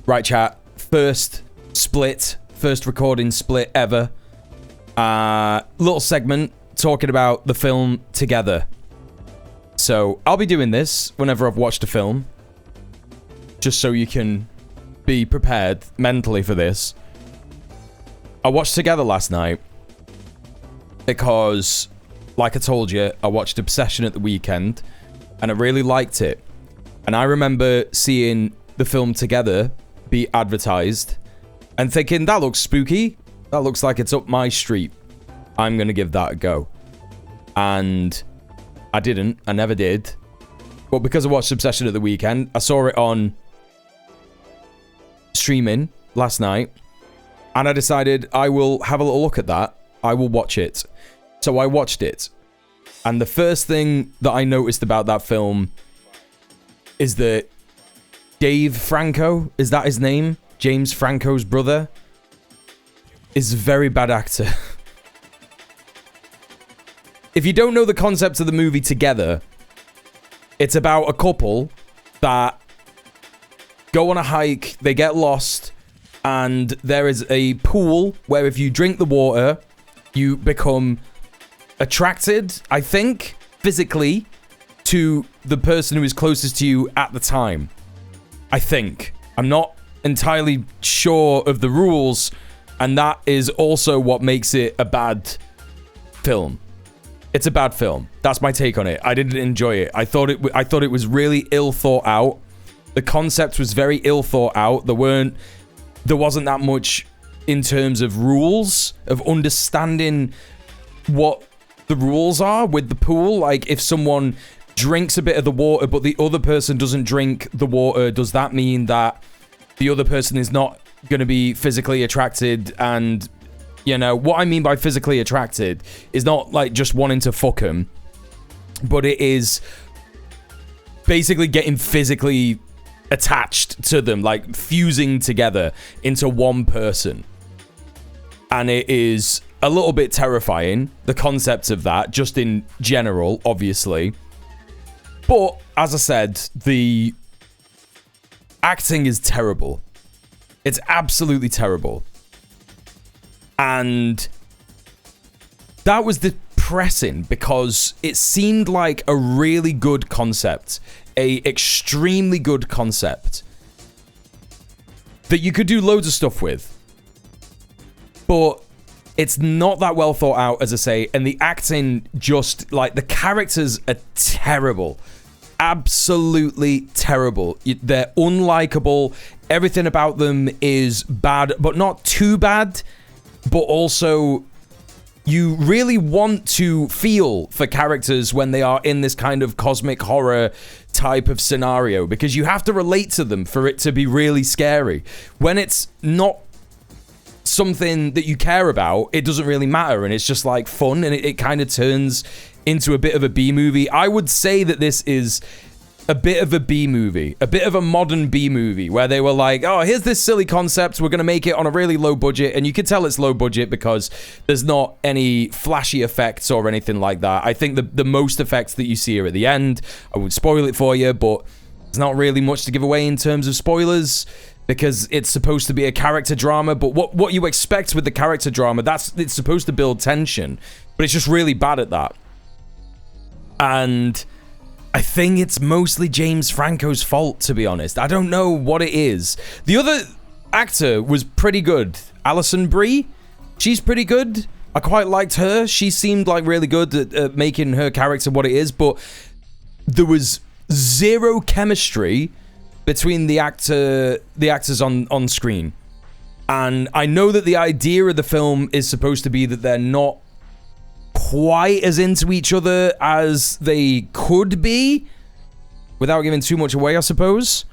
Right, chat. First recording split ever. Little segment talking about the film together. So I'll be doing this whenever I've watched a film, just so you can be prepared mentally for this. I watched Together last night because, like I told you, I watched Obsession at the weekend and I really liked it. And I remember seeing the film Together be advertised and thinking, that looks spooky. That looks like it's up my street. I'm going to give that a go. And I didn't. I never did. But because I watched Obsession at the weekend, I saw it on streaming last night. And I decided I will have a little look at that. I will watch it. So I watched it. And the first thing that I noticed about that film is that Dave Franco, is that his name? James Franco's brother, is a very bad actor. If you don't know the concept of the movie Together, it's about a couple that go on a hike, they get lost, and there is a pool where if you drink the water, you become attracted, I think, physically, to the person who is closest to you at the time. I think. I'm not entirely sure of the rules, and that is also what makes it a bad film. It's a bad film. That's my take on it. I didn't enjoy it. I thought it was really ill thought out. The concept was very ill thought out. There wasn't that much in terms of rules, of understanding what the rules are with the pool. Like, if someone drinks a bit of the water but the other person doesn't drink the water, does that mean that the other person is not going to be physically attracted? And, you know, what I mean by physically attracted is not like just wanting to fuck him, but it is basically getting physically attached to them, like fusing together into one person. And it is a little bit terrifying, the concept of that, just in general, obviously. But, as I said, the acting is terrible. It's absolutely terrible. And that was depressing because it seemed like a really good concept. A extremely good concept that you could do loads of stuff with. But it's not that well thought out, as I say, and the acting just, like, the characters are terrible. Absolutely terrible. They're unlikable. Everything about them is bad, but not too bad. But also, you really want to feel for characters when they are in this kind of cosmic horror type of scenario, because you have to relate to them for it to be really scary. When it's not something that you care about, it doesn't really matter, and it's just like fun, and it kind of turns into a bit of a B-movie. I would say that this is a bit of a B-movie, a bit of a modern B-movie, where they were like, oh, here's this silly concept, we're going to make it on a really low budget, and you can tell it's low budget because there's not any flashy effects or anything like that. I think the most effects that you see are at the end. I would spoil it for you, but there's not really much to give away in terms of spoilers, because it's supposed to be a character drama. But what you expect with the character drama, it's supposed to build tension, but it's just really bad at that. And I think it's mostly James Franco's fault, to be honest. I don't know what it is. The other actor was pretty good. Alison Brie, she's pretty good. I quite liked her. She seemed like really good at making her character what it is, but there was zero chemistry between the actors on screen. And I know that the idea of the film is supposed to be that they're not quite as into each other as they could be, without giving too much away, I suppose.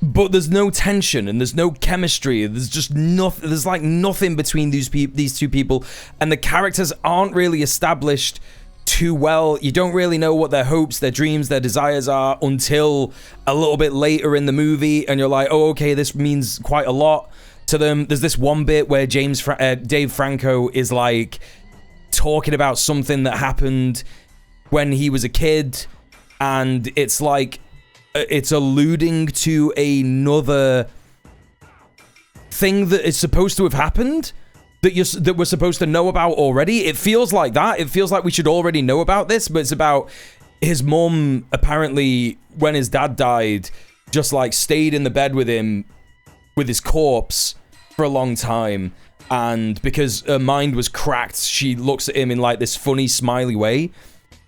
But there's no tension and there's no chemistry. There's just nothing. There's like nothing between these two people, and the characters aren't really established too well. You don't really know what their hopes, their dreams, their desires are until a little bit later in the movie, and you're like, oh, okay, this means quite a lot to them. There's this one bit where Dave Franco is like talking about something that happened when he was a kid, and it's like it's alluding to another thing that is supposed to have happened that we're supposed to know about already. It feels like that. It feels like we should already know about this, but it's about his mum, apparently, when his dad died, just like stayed in the bed with him, with his corpse for a long time. And because her mind was cracked, she looks at him in like this funny, smiley way.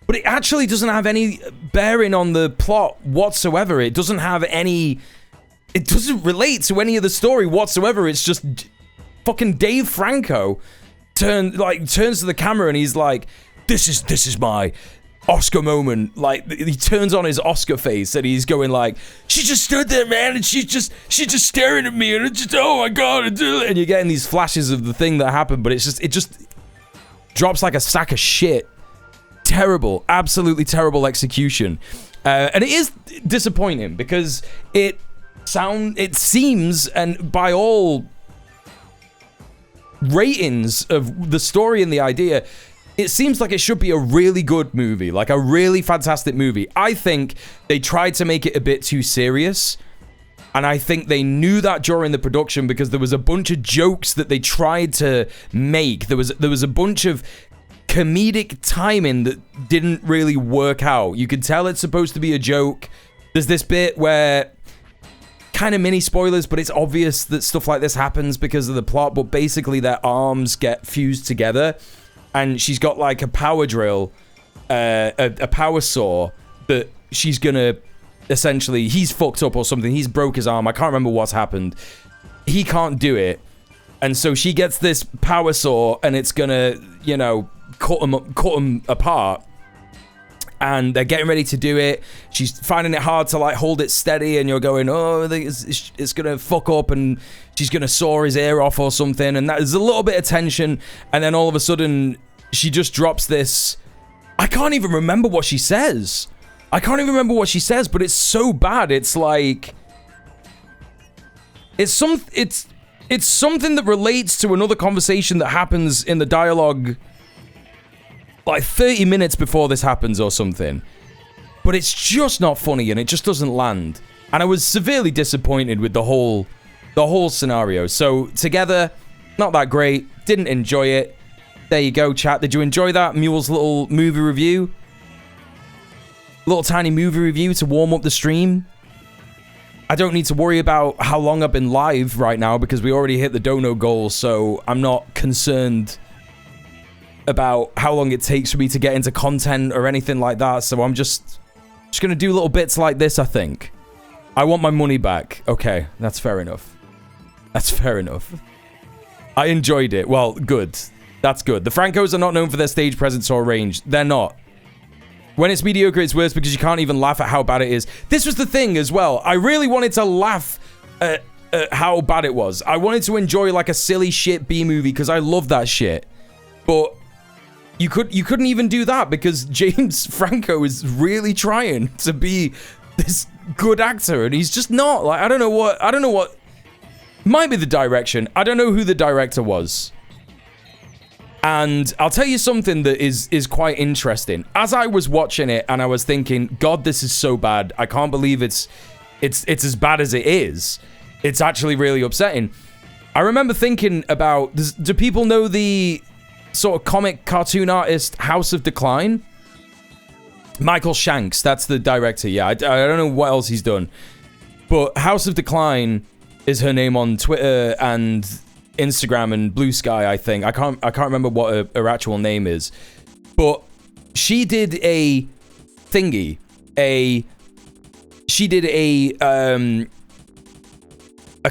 But it actually doesn't have any bearing on the plot whatsoever. It doesn't have any... It doesn't relate to any of the story whatsoever. It's just fucking Dave Franco turns to the camera and he's like, this is my Oscar moment. Like, he turns on his Oscar face and he's going like, she just stood there, man, and she's just staring at me, and it's just, oh my god, and you're getting these flashes of the thing that happened, but it just drops like a sack of shit. Terrible, absolutely terrible execution, and it is disappointing because it seems, and by all ratings of the story and the idea, it seems like it should be a really good movie, like a really fantastic movie. I think they tried to make it a bit too serious, and I think they knew that during the production because there was a bunch of jokes that they tried to make. There was a bunch of comedic timing that didn't really work out. You could tell it's supposed to be a joke. There's this bit where, kind of mini spoilers, but it's obvious that stuff like this happens because of the plot, but basically their arms get fused together. And she's got like a power drill, a power saw that she's gonna essentially, he's fucked up or something. He's broke his arm. I can't remember what's happened. He can't do it. And so she gets this power saw and it's gonna, you know, cut him apart. And they're getting ready to do it. She's finding it hard to like hold it steady, and you're going, oh, it's gonna fuck up, and she's gonna saw his ear off or something. And there's a little bit of tension, and then all of a sudden, she just drops this. I can't even remember what she says. But it's so bad. It's like it's something that relates to another conversation that happens in the dialogue, like 30 minutes before this happens or something. But it's just not funny and it just doesn't land. And I was severely disappointed with the whole scenario. So Together, not that great. Didn't enjoy it. There you go, chat. Did you enjoy that? Muel's little movie review? Little tiny movie review to warm up the stream. I don't need to worry about how long I've been live right now because we already hit the dono goal, so I'm not concerned about how long it takes for me to get into content or anything like that. So I'm just gonna do little bits like this, I think. I want my money back. Okay, that's fair enough. I enjoyed it. Well, good. That's good. The Francos are not known for their stage presence or range. They're not. When it's mediocre, it's worse because you can't even laugh at how bad it is. This was the thing as well. I really wanted to laugh at how bad it was. I wanted to enjoy like a silly shit B-movie because I love that shit. But you couldn't even do that because James Franco is really trying to be this good actor and he's just not. Like, I don't know what might be the direction. I don't know who the director was. And I'll tell you something that is quite interesting. As I was watching it and I was thinking, God, this is so bad. I can't believe it's as bad as it is. It's actually really upsetting. I remember thinking about, do people know the sort of comic cartoon artist House of Decline? Michael Shanks, that's the director. Yeah, I don't know what else he's done. But House of Decline is her name on Twitter and Instagram and Blue Sky, I think. I can't remember what her actual name is. But she did a thingy. She did a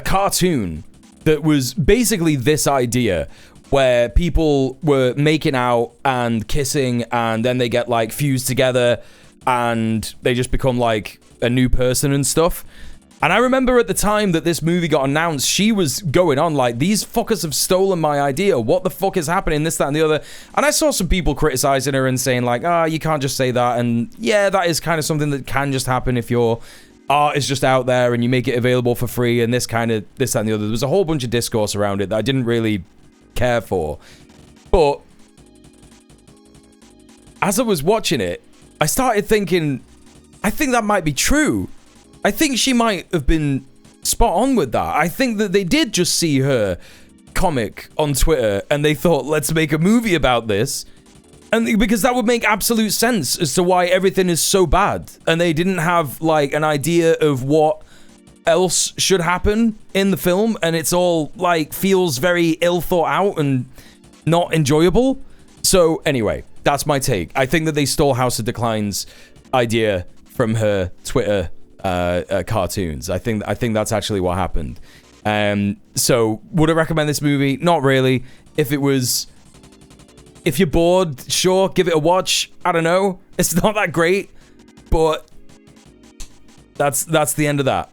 cartoon that was basically this idea where people were making out and kissing and then they get like fused together and they just become like a new person and stuff. And I remember at the time that this movie got announced, she was going on like, these fuckers have stolen my idea. What the fuck is happening? This, that, and the other. And I saw some people criticizing her and saying like, you can't just say that. And yeah, that is kind of something that can just happen if your art is just out there and you make it available for free and this, that, and the other. There was a whole bunch of discourse around it that I didn't really care for. But as I was watching it, I started thinking, I think that might be true. I think she might have been spot on with that. I think that they did just see her comic on Twitter and they thought, let's make a movie about this. And because that would make absolute sense as to why everything is so bad. And they didn't have like an idea of what else should happen in the film. And it's all like feels very ill thought out and not enjoyable. So anyway, that's my take. I think that they stole House of Decline's idea from her Twitter cartoons. I think that's actually what happened. So would I recommend this movie? Not really. If you're bored, sure, give it a watch. I don't know. It's not that great, but that's the end of that.